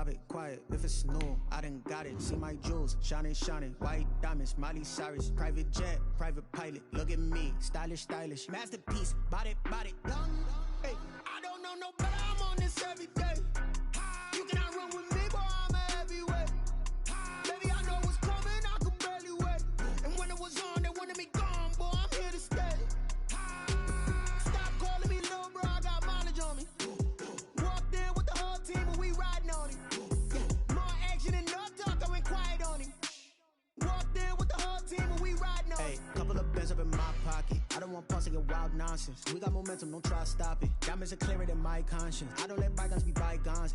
stop it, quiet. If it's new, I done got it. See my jewels, shining, shining. White diamonds, Miley Cyrus. Private jet, private pilot. Look at me, stylish, stylish. Masterpiece, body, young. Hey, I don't know no better. I'm on this every day. You cannot run with me, boy. I'm a heavyweight. Baby, I know what's coming. I could barely wait. And when it was on, they wanted me gone, boy. I'm here to stay. Stop calling me little bro. I got mileage on me. Walked in with the whole team and we riding on him. More action and no talk. I went quiet on him. Walked in with the whole team and we riding on him. Hey, couple of bins up in my pocket. I don't want pulse to get wild nonsense. We got momentum, don't try to stop it. Diamonds are clearer than my conscience. I don't let bygones be bygones.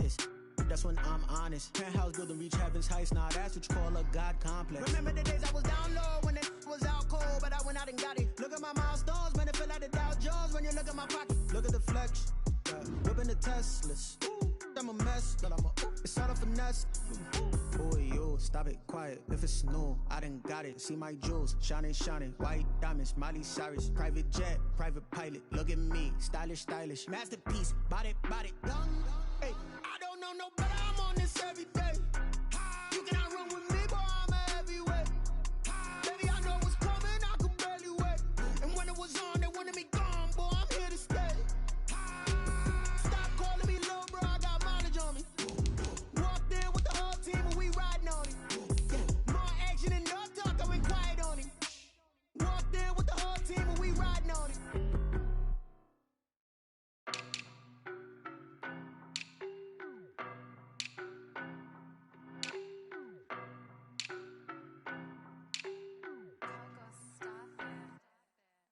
That's when I'm honest. Penthouse building reach heaven's heights. Now that's what you call a God complex. Remember the days I was down low when it was out cold, but I went out and got it. Look at my milestones, man, it feel like the Dow Jones when you look at my pocket. Look at the flex, whipping the Teslas. I'm a mess, but it's all a finesse. Boy, yo, stop it, quiet. If it's new, I done got it. See my jewels, shining, shining. White diamonds, Miley Cyrus. Private jet, private pilot. Look at me, stylish, stylish. Masterpiece, body, young. Hey, I don't know no better. I'm on this every day. You cannot run with me, boy. I'm a heavyweight. Baby, I know what's coming. I could barely wait. And when it was on, they wanted me gone, boy. I'm here to stay. Stop calling me little bro. I got mileage on me. Walked in with the whole team and we riding on him. More action and no talk. I went quiet on him. Walked in with the whole team and we riding on him.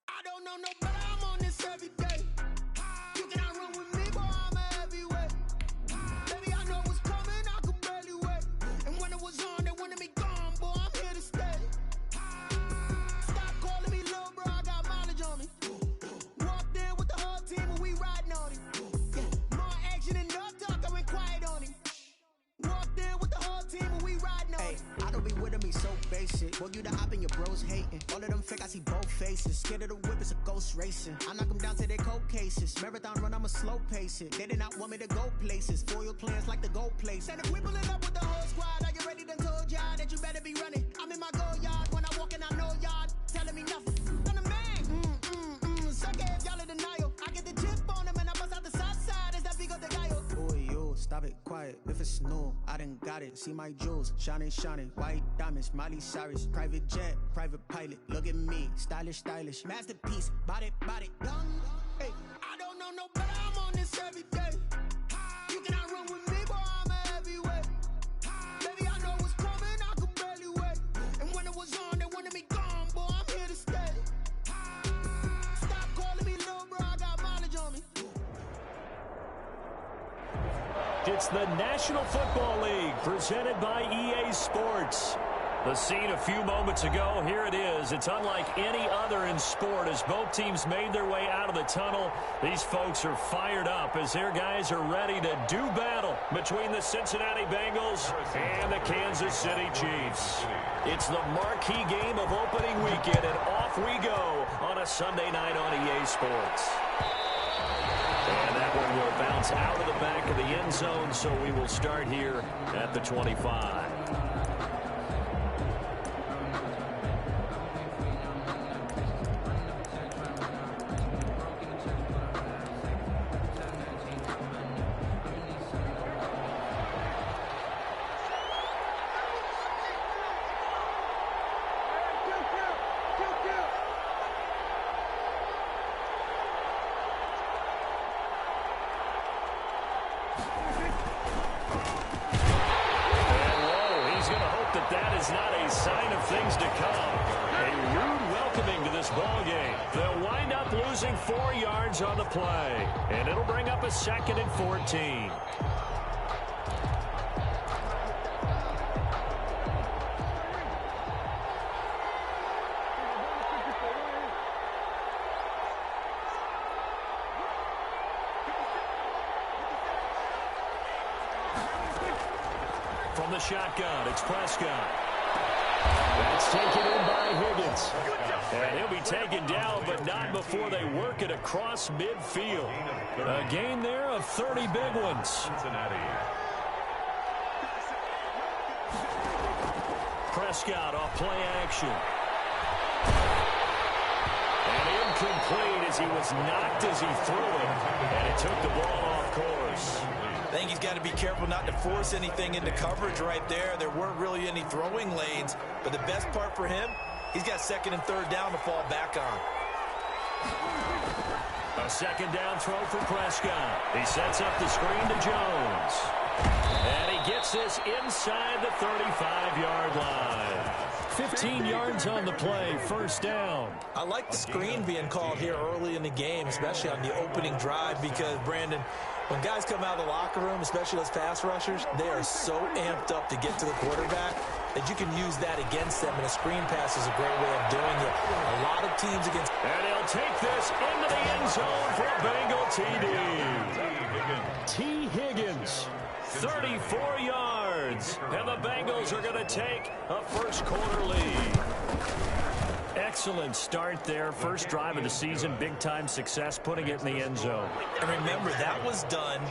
I don't know no better. I'm on this every day. You cannot run with me, boy. I'm a heavyweight. Baby, I know what's coming. I could barely wait. And when it was on, they wanted me gone, boy. I'm here to stay. Stop calling me little bro. I got mileage on me. Walked in with the whole team and we riding on him. More action and no talk. I went quiet on him. Walked in with the whole team and we riding on him. I don't be with him, he's so basic. Boy, you the op and your bros hating. All of them fake, I see both faces. Scared of the whip, it's a ghost racing. I knock them down to their cold cases. Marathon run, I'ma slow pace it. They did not want me to go places. Foil plans like the gold place. And if we pulling up with the whole squad, are you ready? Done told y'all that you better be running. I'm in my go yard. When I walk in, I know y'all telling me nothing. I'm the man. Suck it if y'all in denial. I get the chip on them and I bust out the south side. Is that big of the guy? Boy, yo, stop it, quiet. If it's new, I done got it. See my jewels, shining, shining. White diamonds, Miley Cyrus. Private jet, private pilot. Look at me, stylish, stylish. Masterpiece, body, young. Hey, I don't know no better. I'm on this every day. You cannot run with me, boy. I'm a heavyweight. Baby, I know what's coming. I could barely wait. And when it was on, they wanted me gone, boy. I'm here to stay. Stop calling me little bro. I got mileage on me. It's the National Football League presented by EA Sports. The scene a few moments ago, here it is. It's unlike any other in sport as both teams made their way out of the tunnel. These folks are fired up as their guys are ready to do battle between the Cincinnati Bengals and the Kansas City Chiefs. It's the marquee game of opening weekend, and off we go on a Sunday night on EA Sports. And that one will bounce out of the back of the end zone, so we will start here at the 25. That is not a sign of things to come. A rude welcoming to this ball game. They'll wind up losing 4 yards on the play, and it'll bring up a 2nd and 14. From the shotgun, it's Prescott. That's taken in by Higgins. And he'll be taken down, but not before they work it across midfield. A gain there of 30 big ones. Prescott off play action. And incomplete as he was knocked as he threw it. And it took the ball off course. I think he's got to be careful not to force anything into coverage right there. There weren't really any throwing lanes. But the best part for him, he's got second and third down to fall back on. A second down throw for Prescott. He sets up the screen to Jones. And he gets this inside the 35-yard line. 15 yards on the play, first down. I like the screen being called here early in the game, especially on the opening drive, because, Brandon, when guys come out of the locker room, especially those pass rushers, they are so amped up to get to the quarterback that you can use that against them, and a screen pass is a great way of doing it. A lot of teams against... And he'll take this into the end zone for a Bengal TD. T. Higgins, 34 yards, and the Bengals are going to take a first quarter lead. Excellent start there. First drive of the season, big-time success, putting it in the end zone. And remember, that was done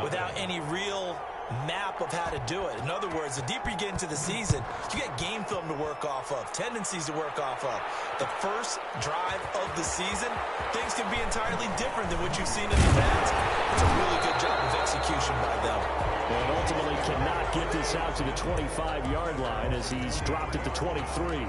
without any real map of how to do it. In other words, the deeper you get into the season, you got game film to work off of, tendencies to work off of. The first drive of the season, things can be entirely different than what you've seen in the past. It's a really good job of execution by them. And ultimately cannot get this out to the 25-yard line as he's dropped it to 23.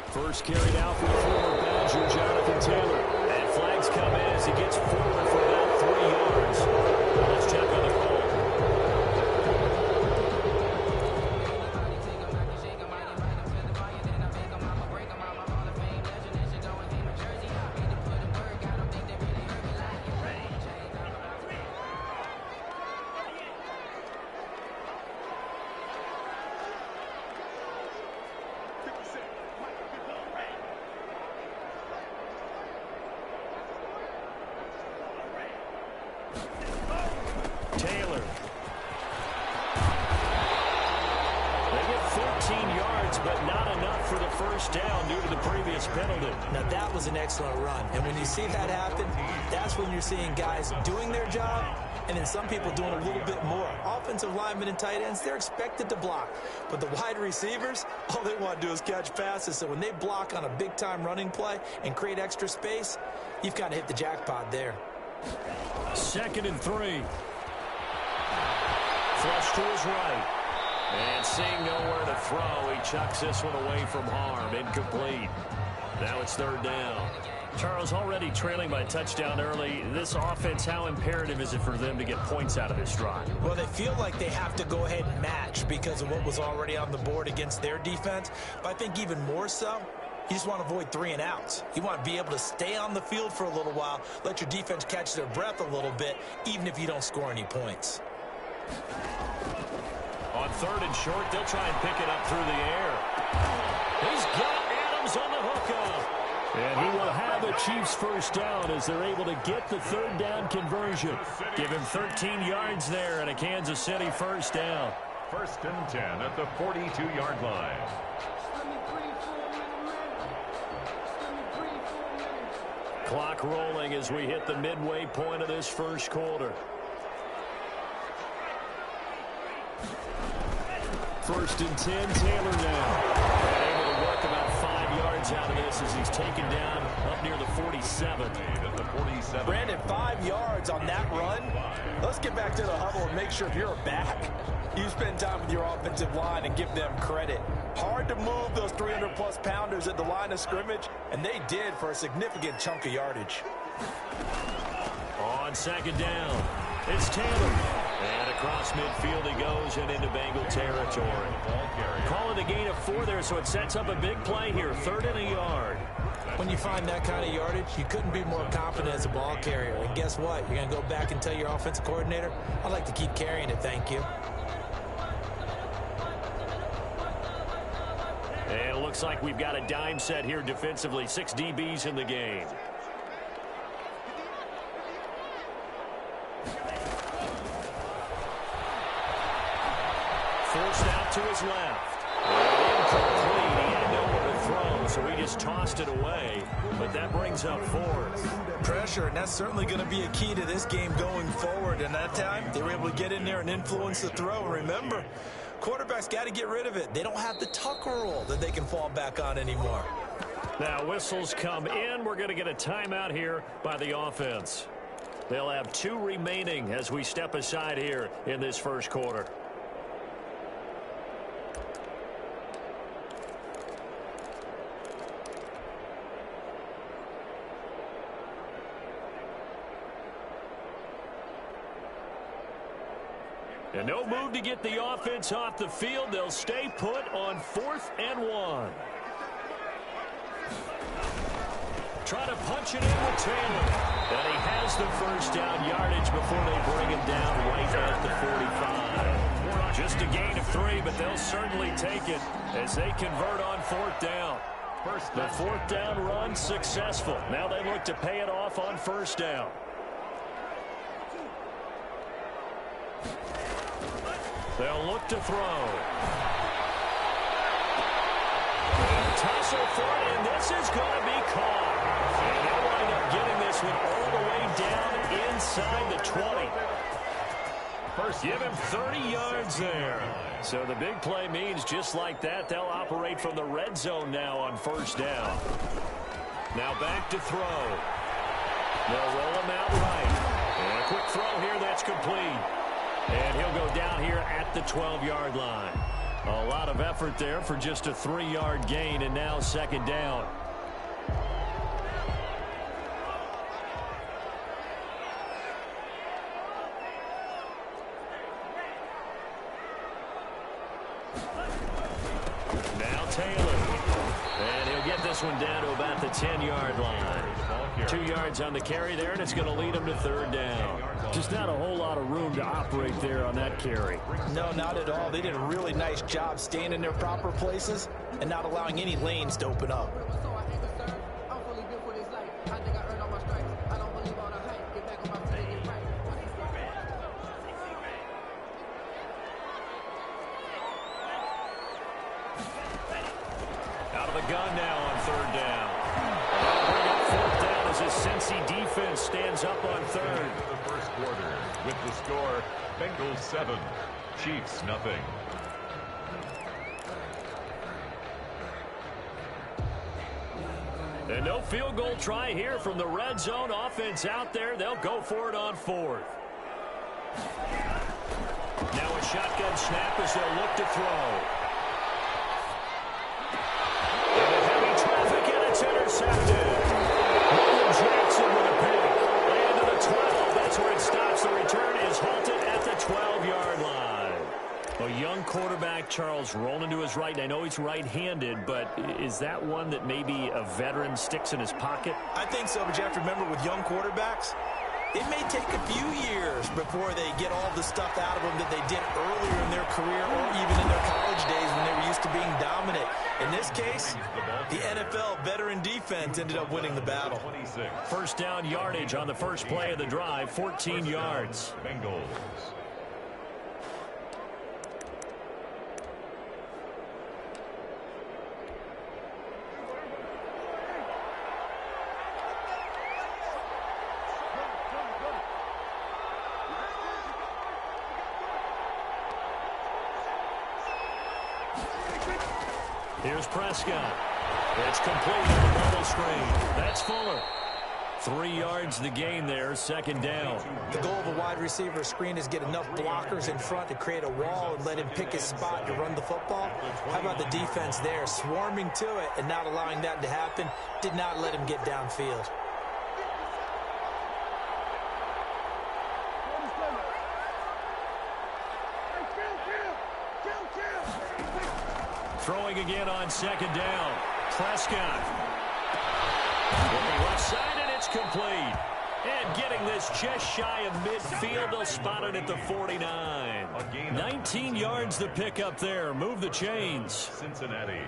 First carried out for the former Badger, Jonathan Taylor. And flags come in as he gets forward for about 3 yards. Let's check on the call. Taylor. They get 14 yards, but not enough for the first down due to the previous penalty. Now, that was an excellent run. And when you see that happen, that's when you're seeing guys doing their job and then some people doing a little bit more. Offensive linemen and tight ends, they're expected to block. But the wide receivers, all they want to do is catch passes. So when they block on a big-time running play and create extra space, you've kind of hit the jackpot there. 2nd and 3. Flush to his right. And seeing nowhere to throw, he chucks this one away from harm. Incomplete. Now it's 3rd down. Charles, already trailing by a touchdown early. This offense, how imperative is it for them to get points out of this drive? Well, they feel like they have to go ahead and match because of what was already on the board against their defense. But I think even more so, you just want to avoid 3 and outs. You want to be able to stay on the field for a little while, let your defense catch their breath a little bit, even if you don't score any points. On 3rd and short, they'll try and pick it up through the air. He's got Adams on the hookup. And he will have the Chiefs first down as they're able to get the 3rd down conversion. Give him 13 yards there and a Kansas City first down. 1st and 10 at the 42-yard line. Clock rolling as we hit the midway point of this first quarter. 1st and 10, Taylor now. Able to work about 5 yards out of this as he's taken down up near the 47. Brandon, 5 yards on that run. Let's get back to the huddle and make sure if you're a back, you spend time with your offensive line and give them credit. Hard to move those 300-plus pounders at the line of scrimmage, and they did for a significant chunk of yardage. On 2nd down, it's Taylor. And across midfield he goes and into Bengal territory. Calling a gain of 4 there, so it sets up a big play here. 3rd and a yard. When you find that kind of yardage, you couldn't be more confident as a ball carrier. And guess what? You're going to go back and tell your offensive coordinator, I'd like to keep carrying it, thank you. And it looks like we've got a dime set here defensively. 6 DBs in the game. Forced out to his left. Incomplete. He had nowhere to throw, so he just tossed it away. But that brings up fourth. Pressure, and that's certainly going to be a key to this game going forward. And that time, they were able to get in there and influence the throw. And remember, quarterbacks got to get rid of it. They don't have the tuck rule that they can fall back on anymore. Now whistles come in. We're going to get a timeout here by the offense. They'll have 2 remaining as we step aside here in this first quarter. And no move to get the offense off the field. They'll stay put on 4th and 1. Try to punch it in with Taylor. And he has the first down yardage before they bring him down right at the 45. Just a gain of 3, but they'll certainly take it as they convert on 4th down. The 4th down run successful. Now they look to pay it off on 1st down. They'll look to throw. Tussle for it, and this is going to be caught. And they'll wind up getting this one all the way down inside the 20. Give him 30 yards there. So the big play means just like that, they'll operate from the red zone now on 1st down. Now back to throw. They'll roll him out right. And a quick throw here that's complete. And he'll go down here at the 12-yard line. A lot of effort there for just a 3-yard gain, and now 2nd down. Now Taylor. And he'll get this one down to about the 10-yard line. 2 yards on the carry there, and it's going to lead him to 3rd down. Just not a whole lot of room to operate there on that carry. No, not at all. They did a really nice job staying in their proper places and not allowing any lanes to open up. Out of the gun now on 3rd down. That'll bring up 4th down as his Cincy defense stands up on 3rd. The first quarter with the score, Bengals 7, Chiefs nothing. And no field goal try here from the red zone offense out there. They'll go for it on 4th. Now a shotgun snap as they'll look to throw. Intercepted. William Jackson with a pick. And to the 12. That's where it stops. The return is halted at the 12-yard line. A young quarterback, Charles, rolling to his right. I know he's right-handed, but is that one that maybe a veteran sticks in his pocket? I think so, but you have to remember with young quarterbacks, it may take a few years before they get all the stuff out of them that they did earlier in their career or even in their college days when they were used to being dominant. In this case, the NFL veteran defense ended up winning the battle. 1st down yardage on the first play of the drive, 14 yards. Bengals. Here's Prescott. It's complete on the bubble screen. That's Fuller. 3 yards the gain there, 2nd down. The goal of a wide receiver screen is get enough blockers in front to create a wall and let him pick his spot to run the football. How about the defense there, swarming to it and not allowing that to happen? Did not let him get downfield. Throwing again on 2nd down. Prescott. Looking left side, and it's complete. And getting this just shy of midfield, they'll spot it at the 49. 19 yards the pickup there. Move the chains. Cincinnati.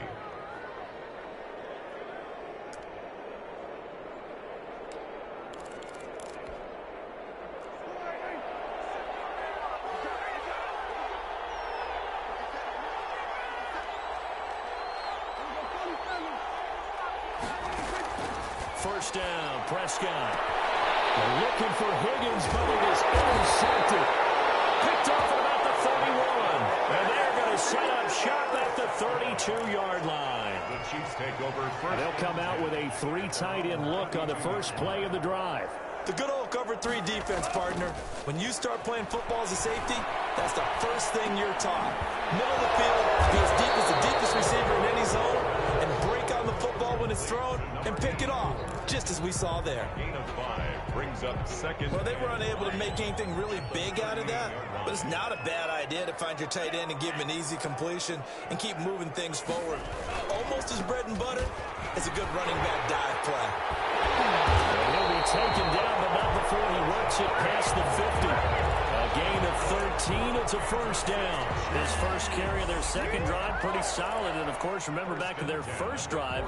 down. Prescott looking for Higgins, but it is intercepted. Picked off at about the 31. And they're going to set up shop at the 32-yard line. The Chiefs take over first. They'll come out with a 3 tight end look on the first play of the drive. The good old cover 3 defense, partner. When you start playing football as a safety, that's the first thing you're taught. Middle of the field, be as deep as the deepest receiver in any zone, and break on the football when it's thrown, and pick it off, just as we saw there. Gain of 5 brings up second. Well, they were unable to make anything really big out of that, but it's not a bad idea to find your tight end and give him an easy completion and keep moving things forward. Almost as bread and butter as a good running back dive play. He'll be taken down, but not before he works it past the 50. A gain of 13. It's a first down. His first carry of their second drive, pretty solid. And, of course, remember back to their first drive,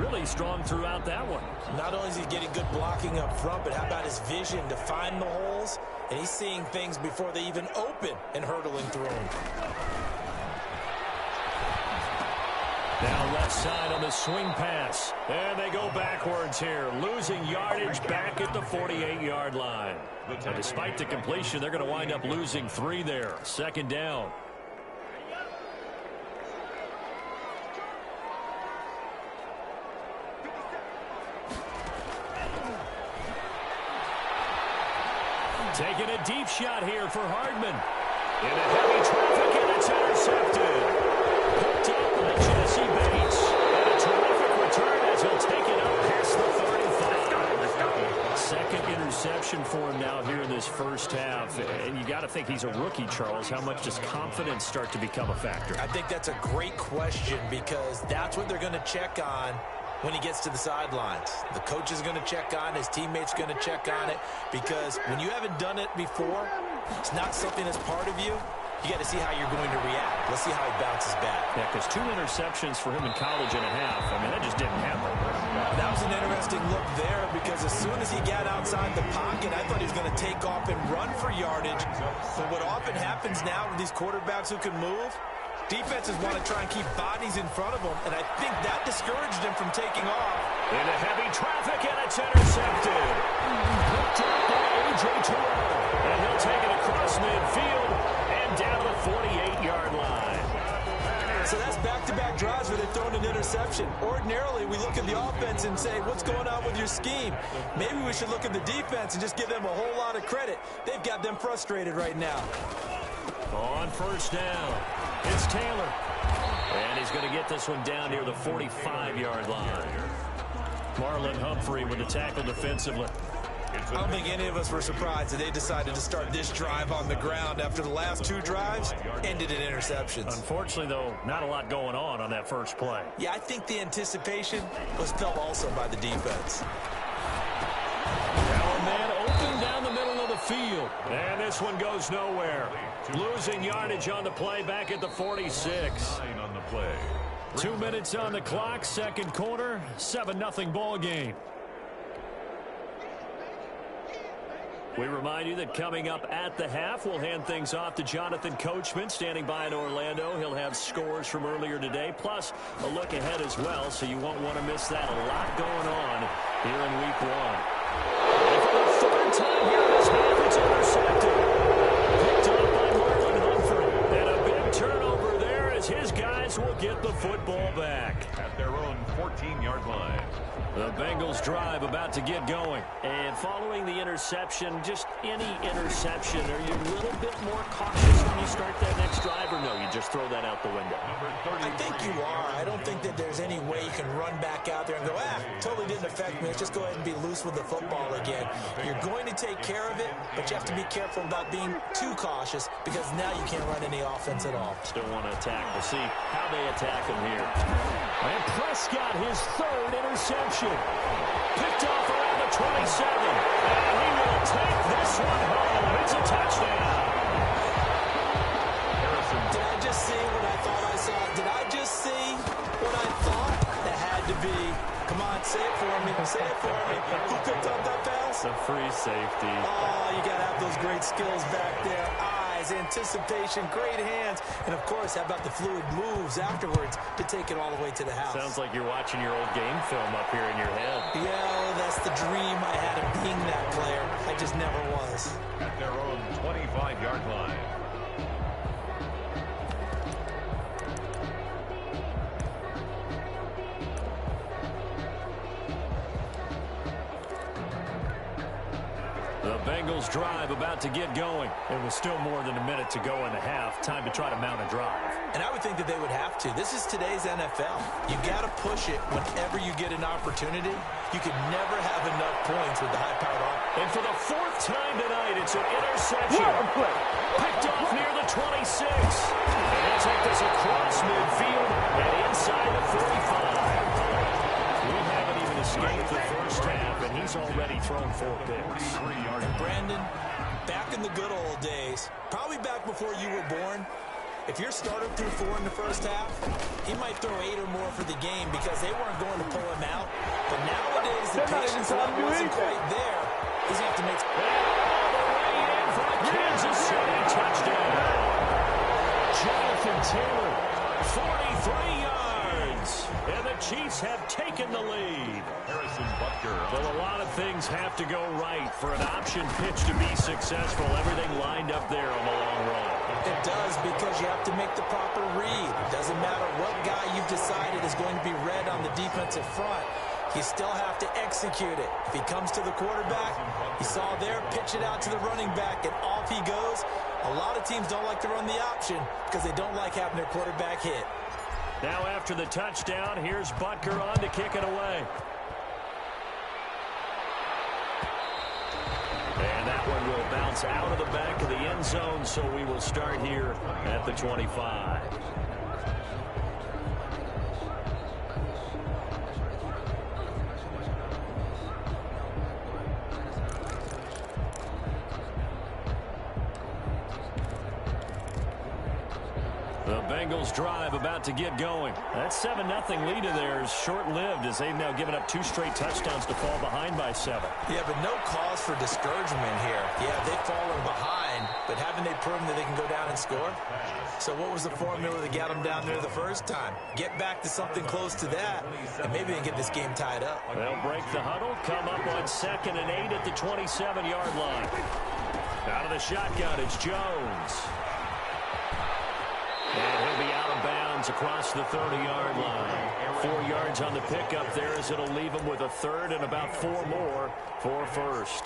really strong throughout that one. Not only is he getting good blocking up front, but how about his vision to find the holes? And he's seeing things before they even open and hurdling through them. Now left side on the swing pass. And they go backwards here, losing yardage back at the 48-yard line. And despite the completion, they're going to wind up losing 3 there. Second down. Taking a deep shot here for Hardman. In a heavy traffic, and it's intercepted. Picked up by Jesse Bates. And a terrific return as he'll take it up past the 35. Second interception for him now here in this first half. And you got to think he's a rookie, Charles. How much does confidence start to become a factor? I think that's a great question because that's what they're going to check on when he gets to the sidelines. The coach is going to check on it. His teammates going to check on it because when you haven't done it before, it's not something that's part of you. You got to see how you're going to react. Let's see how he bounces back. Yeah, because 2 interceptions for him in college and a half. I mean, that just didn't happen. That was an interesting look there because as soon as he got outside the pocket, I thought he was going to take off and run for yardage. But what often happens now with these quarterbacks who can move, defenses want to try and keep bodies in front of them, and I think that discouraged him from taking off. Into heavy traffic, and it's intercepted. Picked up by A.J. Terrell. And he'll take it across midfield and down the 48-yard line. So that's back-to-back drives where they've thrown an interception. Ordinarily, we look at the offense and say, what's going on with your scheme? Maybe we should look at the defense and just give them a whole lot of credit. They've got them frustrated right now. On first down, it's Taylor. And he's going to get this one down near the 45-yard line. Marlon Humphrey with the tackle defensively. I don't think any of us were surprised that they decided to start this drive on the ground after the last 2 drives ended in interceptions. Unfortunately, though, not a lot going on that first play. Yeah, I think the anticipation was felt also by the defense. Now a man open down the middle of the field. And this one goes nowhere. Losing yardage on the play back at the 46. 9 on the play. 2 minutes on the clock, second quarter, 7-0 ball game. We remind you that coming up at the half, we'll hand things off to Jonathan Coachman, standing by in Orlando. He'll have scores from earlier today, plus a look ahead as well, so you won't want to miss that. A lot going on here in Week 1. And for the 3rd time here in this half, it's intercepted. Picked up by Marlon Humphrey. And a big turnover there as his guys will get the football back. At their own 14-yard line. The Bengals drive about to get going. And following the interception, just any interception, are you a little bit more cautious when you start that next drive, or no, you just throw that out the window? I think you are. I don't think that there's any way you can run back out there and go, totally didn't affect me. Let's just go ahead and be loose with the football again. You're going to take care of it, but you have to be careful about being too cautious because now you can't run any offense at all. Still want to attack. We'll see how they attack him here. And Prescott, his 3rd interception. Picked off around the 27. And he will take this one home. It's a touchdown. Did I just see what I thought I saw? Did I just see what I thought? That had to be. Come on, say it for me. Say it for me. Who picked up that pass? A free safety. Oh, you got to have those great skills back there. Eyes, eyes, anticipation, great hands, and of course, how about the fluid moves afterwards to take it all the way to the house. Sounds like you're watching your old game film up here in your head. Yeah, that's the dream I had of being that player. I just never was. At their own 25-yard line. The Bengals drive about to get going. It was still more than a minute to go in the half. Time to try to mount a drive. And I would think that they would have to. This is today's NFL. You got to push it whenever you get an opportunity. You could never have enough points with the high-powered offense. And for the fourth time tonight, it's an interception. Picked off near the 26. And they take this across midfield and inside the 45. We haven't even escaped the first half, and he's already thrown 4 picks. Brandon, back in the good old days, probably back before you were born, if your starter threw 4 in the first half, he might throw 8 or more for the game because they weren't going to pull him out. But nowadays, the patience level isn't quite there. He's going to have to make... All the way in for the Kansas City touchdown. Jonathan Taylor, 43 yards. And the Chiefs have taken the lead. Harrison Butker. Well, a lot of things have to go right for an option pitch to be successful. Everything lined up there on the long run. It does, because you have to make the proper read. It doesn't matter what guy you've decided is going to be read on the defensive front. You still have to execute it. If he comes to the quarterback, you saw there, pitch it out to the running back, and off he goes. A lot of teams don't like to run the option because they don't like having their quarterback hit. Now after the touchdown, here's Butker on to kick it away. And that one will bounce out of the back of the end zone, so we will start here at the 25. The Bengals drive about to get going. That 7-0 lead of theirs short-lived as they've now given up 2 straight touchdowns to fall behind by 7. Yeah, but no cause for discouragement here. Yeah, they've fallen behind, but haven't they proven that they can go down and score? So what was the formula that got them down there the first time? Get back to something close to that, and maybe they can get this game tied up. They'll break the huddle, come up on 2nd and 8 at the 27-yard line. Out of the shotgun, it's Jones. And he'll be out of bounds across the 30-yard line. 4 yards on the pickup there as it'll leave him with a 3rd and about 4 more for first.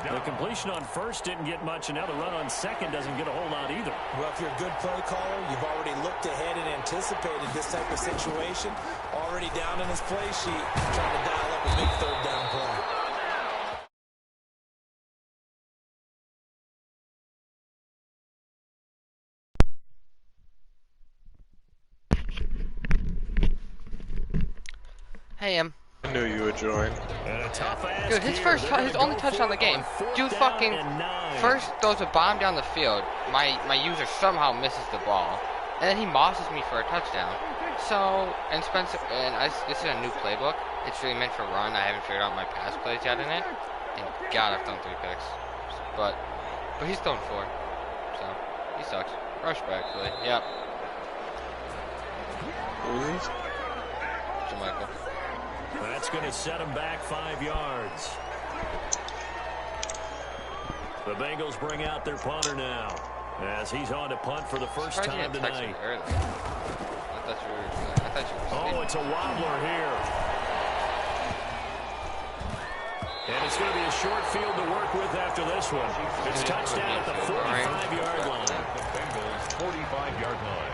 The completion on first didn't get much, and now the run on 2nd doesn't get a whole lot either. Well, if you're a good play caller, you've already looked ahead and anticipated this type of situation. Already down in his play sheet, trying to dial up a big 3rd down play. Hey, I knew you would join. Dude, his only touchdown of the game. Dude fucking first throws a bomb down the field. My user somehow misses the ball. And then he mosses me for a touchdown. So, and Spencer, this is a new playbook. It's really meant for run. I haven't figured out my pass plays yet in it. And God, I've thrown 3 picks. But he's thrown 4. So, he sucks. Respectfully. Yep. Who is he? Michael. That's going to set him back 5 yards. The Bengals bring out their punter now as he's on to punt for the first time tonight. Oh, it's a wobbler here. And it's going to be a short field to work with after this one. It's touchdown at the 45-yard line. The Bengals 45-yard line.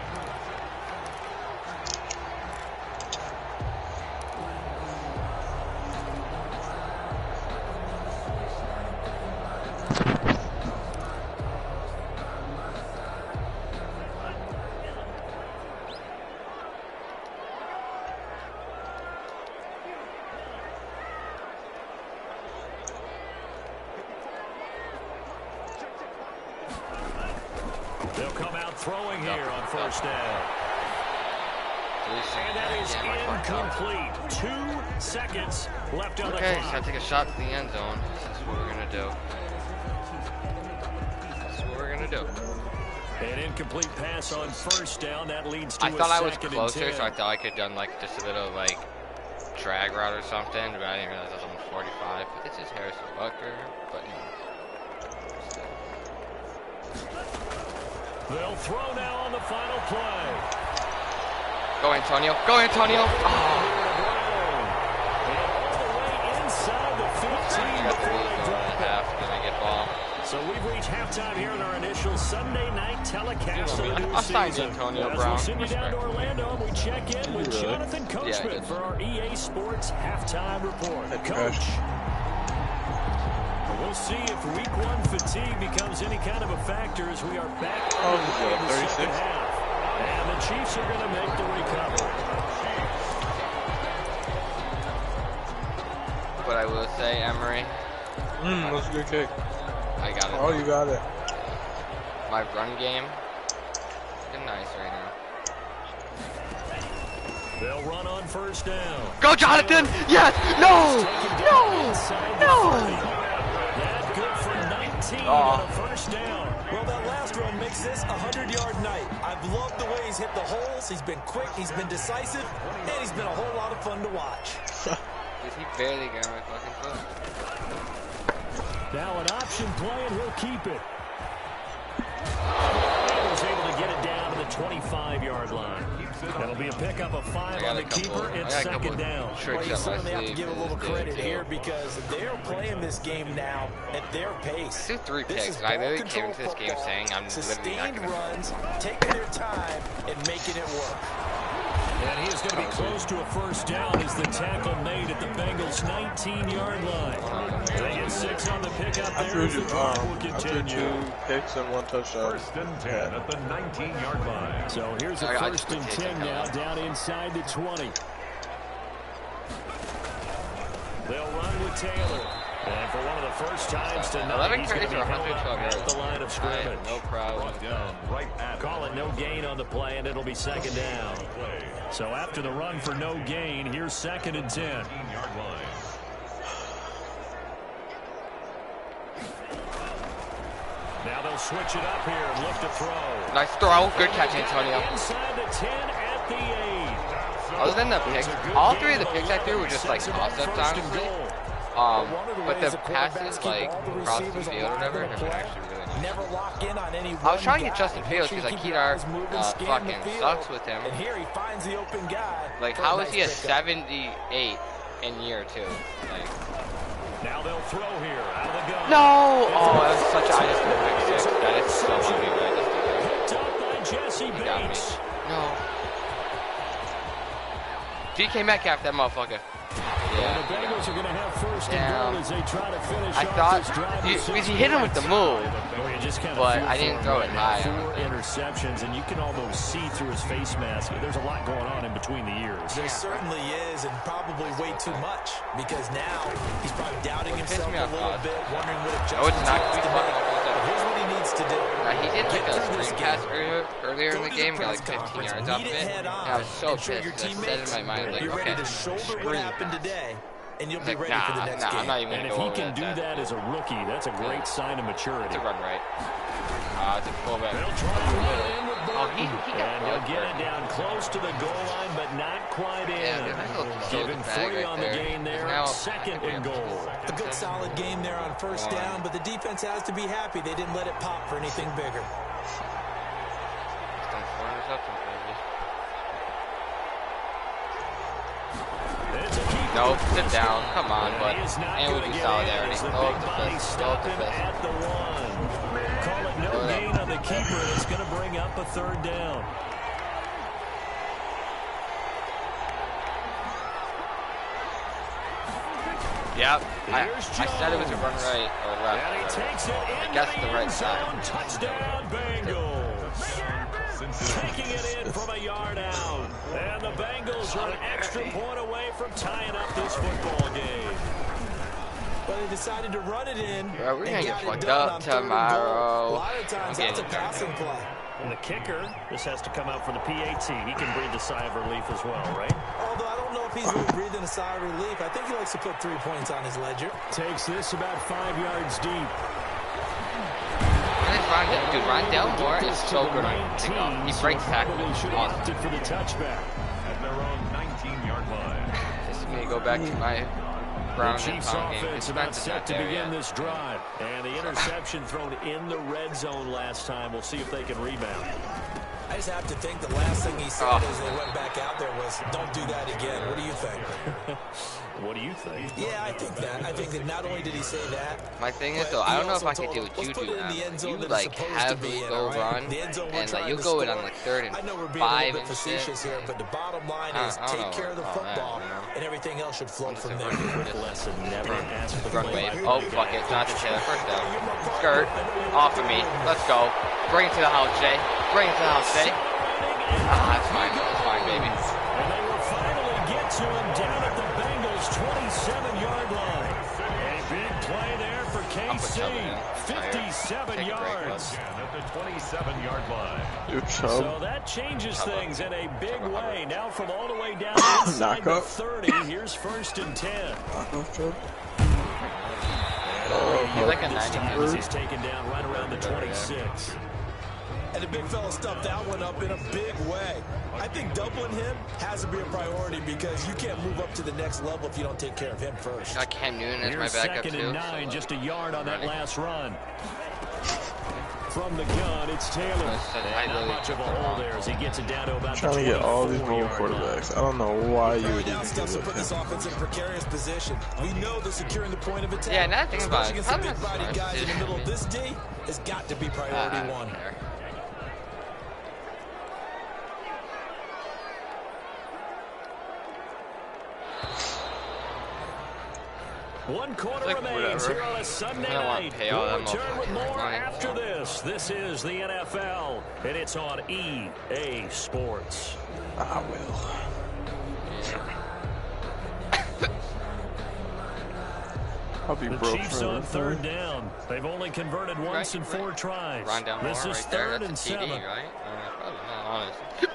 They'll come out throwing here on first down. And that is incomplete. 2 seconds left on the clock. Okay, so I take a shot to the end zone. That's what we're gonna do. too. An incomplete pass on first down. That leads to I thought I was 2nd and closer, 10. so I thought I could have done like just a little like drag route or something, but I didn't realize I was almost 45. But this is Harrison Butker, but you know. They'll throw now on the final play. Go Antonio! Go Antonio! Oh. All the way inside the 15 before they drop it. Then I get ball. So we've reached halftime here in our initial Sunday night telecast of the new I'm signed season. Antonio As Brown. we send you down to Orlando, and we check in with Jonathan Yeah, I Coachman did. for our EA Sports halftime report. Coach. We'll see if week 1 fatigue becomes any kind of a factor as we are back in the second half. And the Chiefs are going to make the recovery. But I will say, Emery. That's a good kick. I got it. Oh, you got it. My run game looking nice right now. They'll run on first down. Go, Jonathan! Yes! No! No! That good for 19 Oh. on a first down. Well, that last run makes this a 100-yard night. I've loved the way he's hit the holes. He's been quick, he's been decisive, and he's been a whole lot of fun to watch. Is he barely got my fucking foot? Now an option play, and he'll keep it. He was able to get it down to the 25-yard line. That'll be a pickup of 5 on the keeper. It's second down. Well, you certainly have to give a little credit here because they're playing this game now at their pace. Two 3 picks, and I literally came into this game saying I'm literally not sustained going to. runs, taking their time, and making it work. And he is going to be close to a first down as the tackle made at the Bengals' 19-yard line. They get 6 on the pickup I there threw, as the drive will I threw continue. 2 picks and 1 touchdown. First and 10 at the 19-yard line. So here's a first and 10 now down inside the 20. They'll run with Taylor. And for one of the first times tonight, 11 he's going to carries be for held 112 up at yards. the line of scrimmage. No problem. Down right at Call it no gain on the play, and it'll be second down. So after the run for no gain, here's second and 10. 19-yard line. Now they'll switch it up here and look to throw. Nice throw. Good catch, Antonio. Inside the 10 at the 8. Other than the picks, all 3 of the picks I threw were just like toss-ups, honestly. But the passes, like, across the field or whatever, have been actually really nice. Never lock in on any I was trying to get guy. Justin Fields because, like, Kedar fucking sucks with him. And here he finds the open guy. Like, how is he a 78 in year 2? Like, Now they'll throw here out of the gun. no! Oh, that was such a, I just did a pick 6. That is so ugly what I just did there. Picked up by Jesse He got me. Bates. No. DK Metcalf, that motherfucker. And the Bengals are going to have first and goal as they try to finish I off thought this drive. he hit him with the move, but I didn't throw it high. 4 interceptions, and you can almost see through his face mask. There's a lot going on in between the ears. There certainly is, and probably way too much, because now he's probably doubting himself a little bit, wondering what adjustments he has to make. But here's what he needs to do. He did like a screencast earlier in the game, got like 15 yards off of it. And I was so pissed. I said in my mind, like, you're okay, ready to shoulder what happened today, and you'll be like, ready for the next game. I'm not even And going if to he go can over do that as a rookie, that's a great sign of maturity. It's a run right. It's a fullback. They'll try to run it in with Oh, Burton. he got And he'll get it down close to the goal line, but not quite in. Yeah, there's a little Given bag 3 right on the there. gain there, Now- second and goal. A good solid game there on first down, but the defense has to be happy they didn't let it pop for anything bigger. It's a keeper. Nope, sit down. Come on, And bud. he is not And gonna we do get solidarity. in as the Go up big the body fist. Go up stop the him fist. at the 1. Call it no gain on the keeper, and it's going to bring up a third down. Yep. I said it was a run right or left. And he takes it I into guess the right end zone. side. Touchdown, Bengals. Taking it in from a yard out. And the Bengals are an extra point away from tying up this football game. But they decided to run it in. Bro, we're and gonna get got it fucked done up on third and goal. tomorrow. A lot of times I'm that's a getting passing play. And the kicker, this has to come out for the PAT. He can breathe a sigh of relief as well, right? Although I don't know if he's really breathing a sigh of relief. I think he likes to put 3 points on his ledger. Takes this about 5 yards deep. And it's Dude, Rondell Moore is so good on kickoff. He breaks tackles. Awesome. For the touchback at their own 19-yard line. This is going to go back to my Browns the and Chiefs pound game. offense about set to begin this drive. And the interception thrown in the red zone last time. We'll see if they can rebound. I just have to think the last thing he said as they went back out there was, don't do that again. What do you think? What do you think? Yeah, I think that. I think that not only did he say that. My thing is, though, I don't know if I could do what you do now. You, like, heavily go run, and, like, you'll go in on, like, 3rd and 5 and shit. Here, but the bottom line is take care of the football, and everything else should flow from there. Lesson never ask for Run wave. Oh, fuck it. Jonathan Taylor, first down. Skirt. Off of me. Let's go. Bring it to the house, Jay. Bring it to the house, Jay. Ah, that's fine. That's fine, baby. And they will finally get to him down at the Bengals' 27-yard line. A big play there for KC. 57 yards. At the 27-yard line. So that changes things in a big way. Now from all the way down inside the 30, here's 1st and 10. He's like a 90. He's taken down right around the 26. And the big fella stuffed that one up in a big way. I think doubling him has to be a priority because you can't move up to the next level if you don't take care of him first. Got Cam Newton as my Here's backup, 2nd too. and 9, just a yard on that last run. From the gun, it's Taylor. And not much of a hole there as he gets it down to about Trying to get all these mobile quarterbacks. I don't know why you would even do to put this offense in a precarious position. We know they're securing the point of attack. Yeah, now think about it. Against the big-bodied guys in the middle of this D has got to be priority one. One quarter remains here on a Sunday night. We'll return with more after this. This is the NFL, and it's on EA Sports. I will. I'll be the broke Chiefs for on 3rd down. They've only converted once in 4 tries. This is 3rd and 7. Right? Probably not, honestly.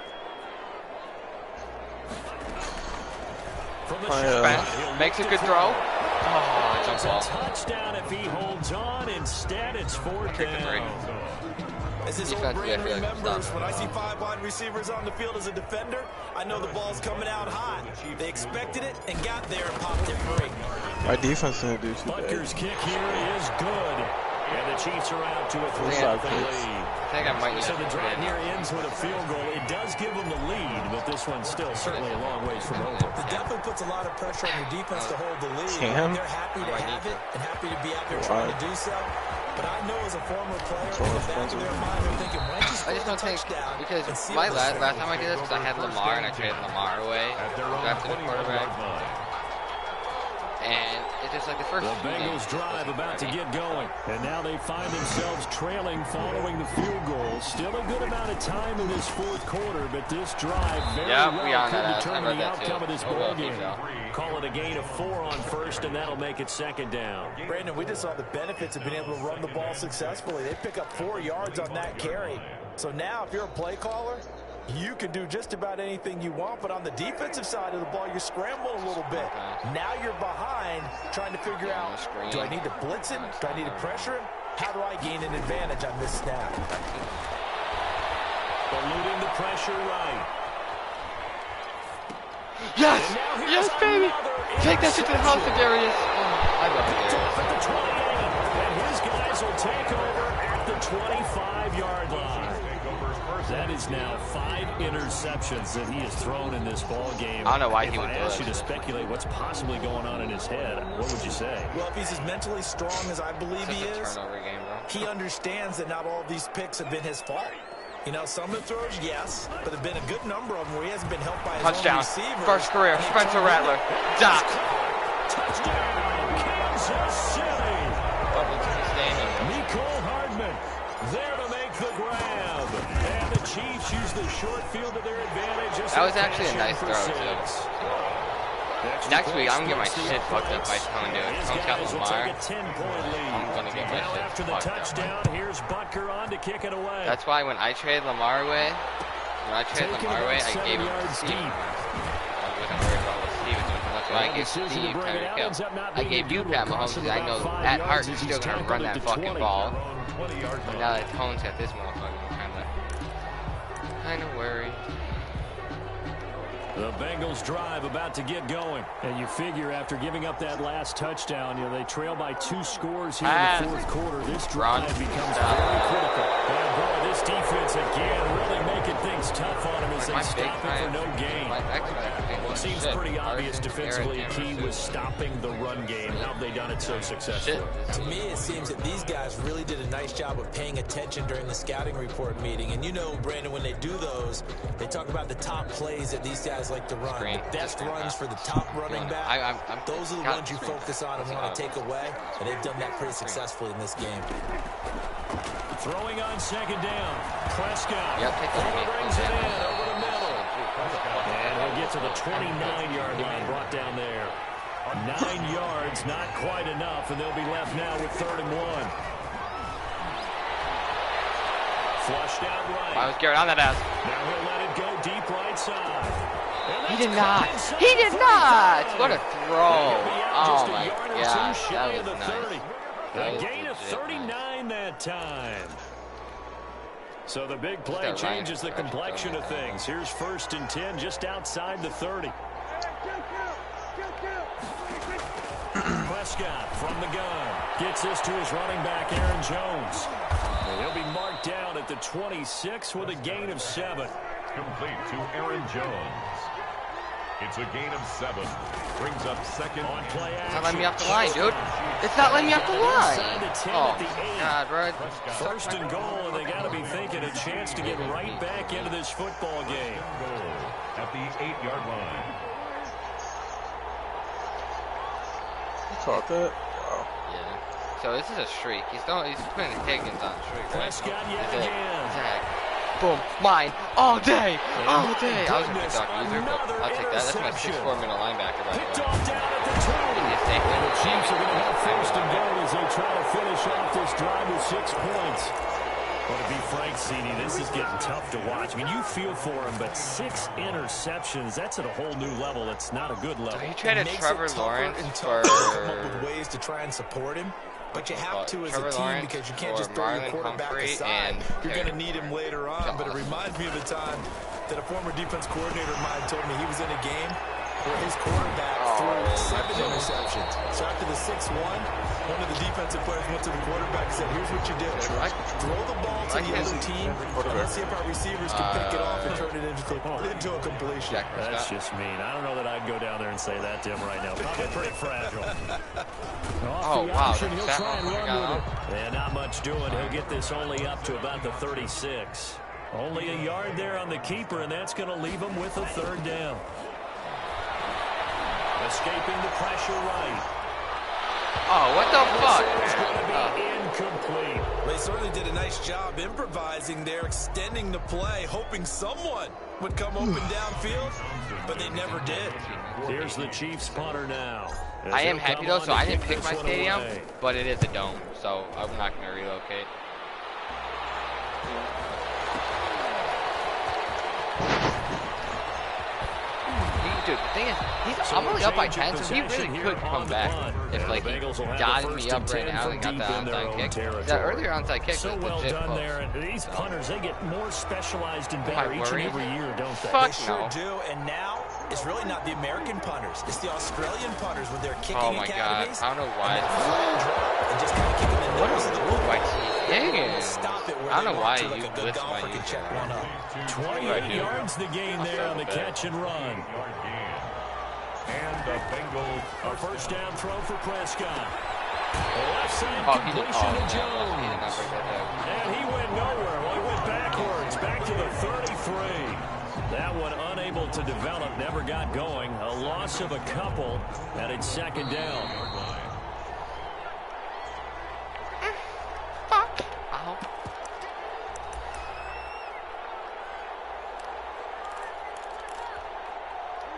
From the shot, makes a good throw. Oh, it's a touchdown if he holds on. Instead, it's 4th down. As his old brain remembers, when I see 5 wide receivers on the field as a defender, I know the ball's coming out hot. They expected it and got there and popped it free. My defense didn't do too bad. Butker's kick here is good. And the Chiefs are out to a 3-0 lead. I think I might need so the drive near ends with a field goal. It does give them the lead, but this one's still certainly a long ways from over. It definitely puts a lot of pressure on your defense to hold the lead. They're happy to have it and happy to be out there trying to do so. But I know as a former player, in the back of their mind, they're thinking, when you score a touchdown, because my last time I did this, because I had Lamar and I traded Lamar away after the quarterback. And it's just like the first The Bengals drive about to get going. And now they find themselves trailing following the field goal. Still a good amount of time in this 4th quarter, but this drive very well could determine the outcome of this ball game. Call it a gain of 4 on 1st, and that'll make it 2nd down. Brandon, we just saw the benefits of being able to run the ball successfully. They pick up 4 yards on that carry. So now if you're a play caller, you can do just about anything you want, but on the defensive side of the ball, you scramble a little bit. Now you're behind trying to figure out, do I need to blitz him? Do I need to pressure him? How do I gain an advantage on this snap? Eluding the pressure right. Yes! Yes, baby! Take that shit to the house, Darius. Oh, I love it. At the 28, and his guys will take over at the 25-yard line. That is now 5 interceptions that he has thrown in this ball game. I don't know why he would do If I asked you to speculate what's possibly going on in his head, what would you say? Well, if he's as mentally strong as I believe he is, he understands that not all of these picks have been his fault. You know, some of the throws, yes, but there have been a good number of them where he hasn't been helped by his own receiver. First career, Spencer Rattler. Doc. Touchdown, Kansas City. Nicole Hardman there to make the grab. And the Chiefs use the short field to their advantage. That was actually a nice throw, too. Next week, I'm going to get my shit fucked up by Tone, dude. Tone's got Lamar. I'm going to get my shit fucked up. Here's Butker on to kick it away. That's why when I traded Lamar away, I gave him Steve. I wasn't worried about what Steve was doing. That's why I gave Steve Tyreek Hill. I gave you Pat Mahomes because I know at heart you're still going to run that fucking ball. 20-yard line. Now that Tone's got this motherfucker, kind of worried. The Bengals drive about to get going. And you figure after giving up that last touchdown, they trail by 2 scores here in the fourth quarter. This drive becomes very critical. And boy, this defense again really making things tough on him as they stop it for no gain. Well, it seems pretty obvious defensively a key was stopping the run game. How have they done it so successfully? To me, it seems that these guys really did a nice job of paying attention during the scouting report meeting. And you know, Brandon, when they do those, they talk about the top plays that these guys like to run. The best runs for the top running back. Those are the ones you focus on and want to take away. And they've done that pretty successfully in this game. Throwing on second down. Prescott. Brings it in over the middle. And he'll get to the 29-yard line, brought down there. 9 yards, not quite enough, and they'll be left now with 3rd and 1. Flushed out right. I was Garrett on that ass. Now he'll let it go deep right side. He did not. He did not. What a throw. Oh, my gosh. That was nice. A gain of 39 that time. So the big play changes the complexion of things. Here's 1st and 10 just outside the 30. Prescott from the gun. Gets this to his running back, Aaron Jones. And he'll be marked down at the 26 with a gain of 7. Complete to Aaron Jones. It's a gain of 7. Brings up 2nd on play action. It's not letting me off the line, dude. It's not letting me off the line. Oh, God, right. 1st and goal, and they got to be thinking a chance to get right back into this football game. Goal at the 8-yard line. You caught that? Wow. Yeah. So this is a streak. He's putting Higgins on a streak, right? Prescott yet again. Zach. Boom. Mine. All day. All day. I was a good dog user, but I'll take that. That's my 6'4" middle linebacker, by the way. Picked off down at the 2. And the Chiefs are going to have 1st and goal as they try to finish off this drive with 6 points. Well, to be frank, CD, this is getting tough to watch. I mean, you feel for him, but 6 interceptions, that's at a whole new level. It's not a good level. So he tried to Trevor Lawrence for... come up with ways to try and support him. But you have to as a team because you can't just throw your quarterback aside. You're going to need him later on. But it reminds me of a time that a former defense coordinator of mine told me he was in a game where his quarterback threw 7 interceptions. So after the 6-1, one of the defensive players went to the quarterback and said, here's what you do. Throw the ball to the other team, and let's see if our receivers can pick it off and turn it into a completion. That's just mean. I don't know that I'd go down there and say that to him right now. Probably pretty fragile. Oh, wow. He'll try and run with it. And not much doing. He'll get this only up to about the 36. Only a yard there on the keeper, and that's going to leave him with a 3rd down. Escaping the pressure right. Oh, what the fuck? It's going to be incomplete. They certainly did a nice job improvising there, extending the play, hoping someone would come open downfield, but they never did. Here's the Chiefs punter now. I am happy, though, so I didn't pick my stadium, but it is a dome, so I'm not going to relocate. Dude, the thing is, I'm only up by 10, so he really could come back if, like, he dotted me up right now and got that onside kick. That earlier onside kick was well legit done close. there, and these punters, they get more specialized and better each and every year, don't they? Fuck They sure do, and now it's really not the American punters. It's the Australian punters with their kicking academies. I don't know why. And just kind of kicking the nose of the ball. Stop it where I don't know why you you good blitz my golfer can check one up. 28 yards the gain there on the catch and run. And the Bengals A 1st down throw for Prescott. Left side completion to Jones. And he went nowhere. Well, he went backwards, back to the 33. That one unable to develop, never got going. A loss of a couple, and it's 2nd down.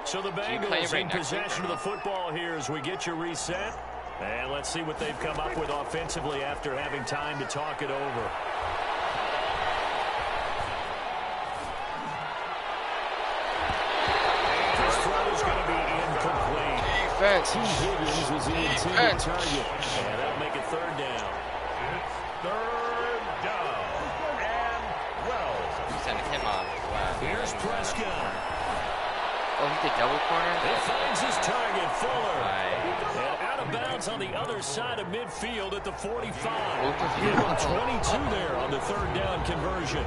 So the Bengals in possession of the football here as we get you reset. And let's see what they've come up with offensively after having time to talk it over. This throw is going to be incomplete. Defense. Higgins was the intended target. And that'll make it 3rd down. It's 3rd Oh, he did double corner? He finds his target, Fuller. Right. And out of bounds on the other side of midfield at the 45. Give him 22 there on the third down conversion.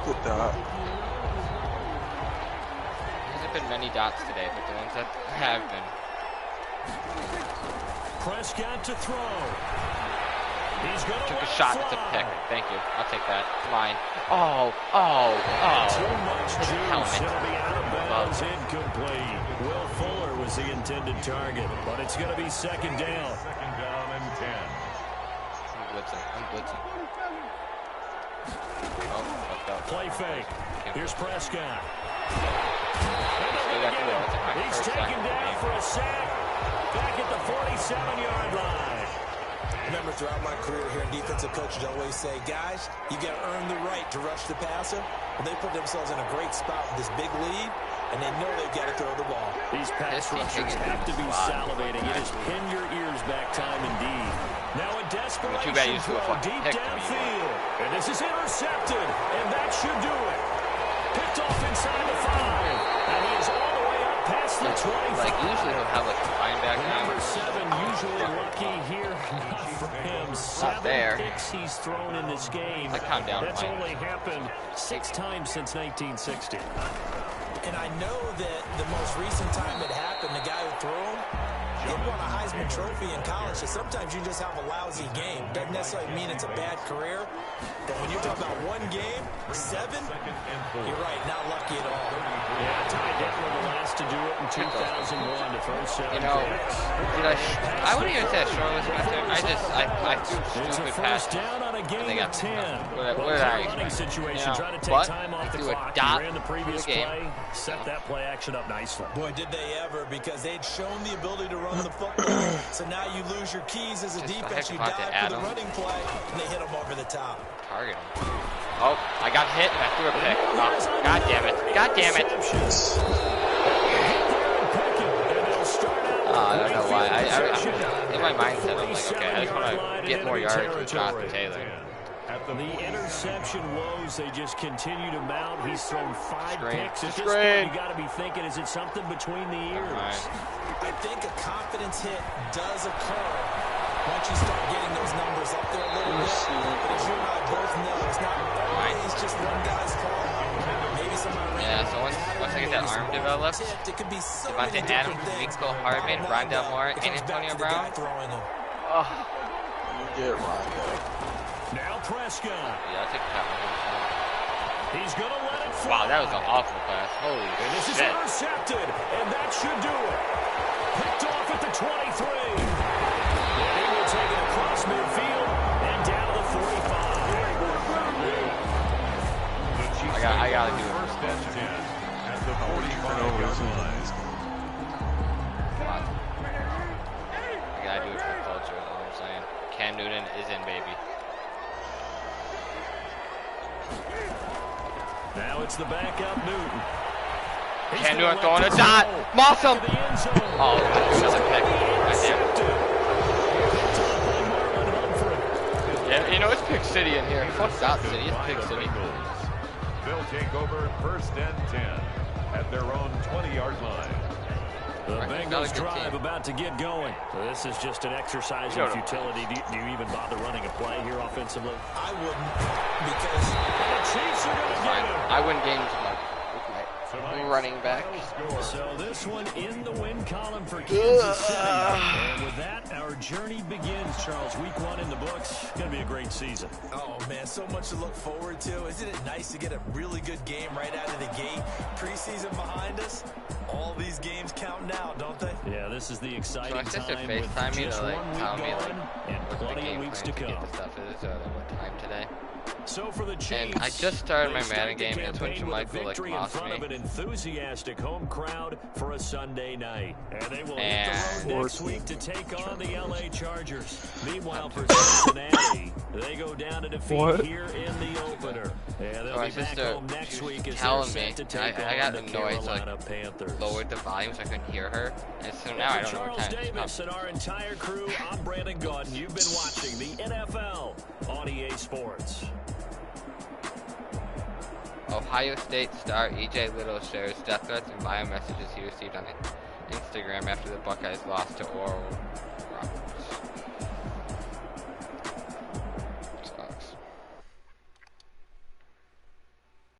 Good dot. There's been many dots today, but the ones that have been. Prescott to throw. He's going to Took a shot. It's a pick. Thank you. I'll take that. Mine. Oh. Too much juice. It'll be out of bounds, incomplete. Will Fuller was the intended target, but it's going to be second down. Second down and 10. I'm blitzing. Oh, fucked up. Play fake. Here's Prescott. He's He's taken down for a sack. Back at the 47-yard line. Remember, throughout my career here in defensive coaches always say, guys, you got to earn the right to rush the passer. Well, they put themselves in a great spot with this big lead, and they know they've got to throw the ball. These pass rushers have to be salivating. It is pin your ears back time indeed. Now a desperation throw deep downfield. And this is intercepted, and that should do it. Picked off inside the 5. And he is all the way up past the 25. Like, usually he'll have, like, a linebacker. Number 7 usually lucky here. Not for him. 7 picks he's thrown in this game. Calm down, That's only happened 6 times since 1960. And I know that the most recent time it happened, the guy who threw him, he won a Heisman Trophy in college. So sometimes you just have a lousy game. Doesn't necessarily mean it's a bad career. But when you're talking about one game, 7, you're right, not lucky at all. Yeah, Ty Detmer the last to do it in 2001 to throw 7 You know, picks. I wouldn't even say a shortlist method. I threw It's a stupid first passes. down on a gain They got of 10. what did I Running expect? situation, trying to take but time off the do a clock. dot He ran the previous for the game. play, set that play action up nicely. Boy, did they ever, because they'd shown the ability to run the football. So now you lose your keys as a defense. You dive for the running play, and they hit them over the top. Target him. Oh, I got hit and I threw a pick. Oh, God damn it. God damn it. I don't know why. In my mindset, I'm like, okay, I just want to get more yards with Jonathan Taylor. The interception woes, they just continue to mount. He's thrown 5 picks. At this Screen. point, you got to be thinking, is it something between the ears? I think a confidence hit does occur once you start getting those numbers up there a little bit. But as you and I both know, it's not always just one guy's fault. Maybe somebody So once I get that arm developed, Devontae Adams, Miko Hardman, Rondell Moore, and Antonio Brown. Oh. Get Rondell. Now Prescott. Yeah, I'll take that one. He's going to let it fly. Wow, that was an awful pass. Holy and this is shit. intercepted, and that should do it. Picked off at the 23. And he will take it across midfield and down to the 45. I gotta do it. First and 10 at the 45-yard line. Come on. I gotta do it for culture, is what I'm saying. Cam Newton is in, baby. Now it's the backup Newton. Cam Newton throwing a dot. Moss him. Oh, another pick. Right there. Yeah, you know, it's Pick City in here. Fuck Dot City. It's Pick City. They'll take over first and 10 at their own 20-yard line. The Bengals drive about to get going. This is just an exercise in futility. Do you even bother running a play here offensively? I wouldn't, because the Chiefs are going to get him. I win games with my running back. So this one in the win column for Kansas City. And with that, our journey begins, Charles. Week 1 in the books. Going to be a great season. oh man, so much to look forward to. Isn't it nice to get a really good game right out of the gate? Preseason behind us. All these games count now, don't they? Yeah, this is the exciting So my sister time FaceTime with me just to like 1 week tell me gone like and what the plenty of game weeks plan to to get come. the stuff is or what time today. So for the Chiefs, And I just started my they start Madden the game, and that's when campaign with a Jermichael like victory in lost front me. of an enthusiastic home crowd for a Sunday night. And they will hit And the road next week to take on the LA Chargers. Meanwhile, for Cincinnati, they go down to defeat here in the opener. And they'll my be back sister, home next week as they're telling me, set to take I on got the annoyed, so Carolina I Panthers. lowered the volume so I couldn't hear her. And so now I don't know Charles what time it Davis is. and our entire crew, I'm Brandon Gaudin. You've been watching the NFL on EA Sports. Ohio State star E.J. Little shares death threats and bio messages he received on Instagram after the Buckeyes lost to Oral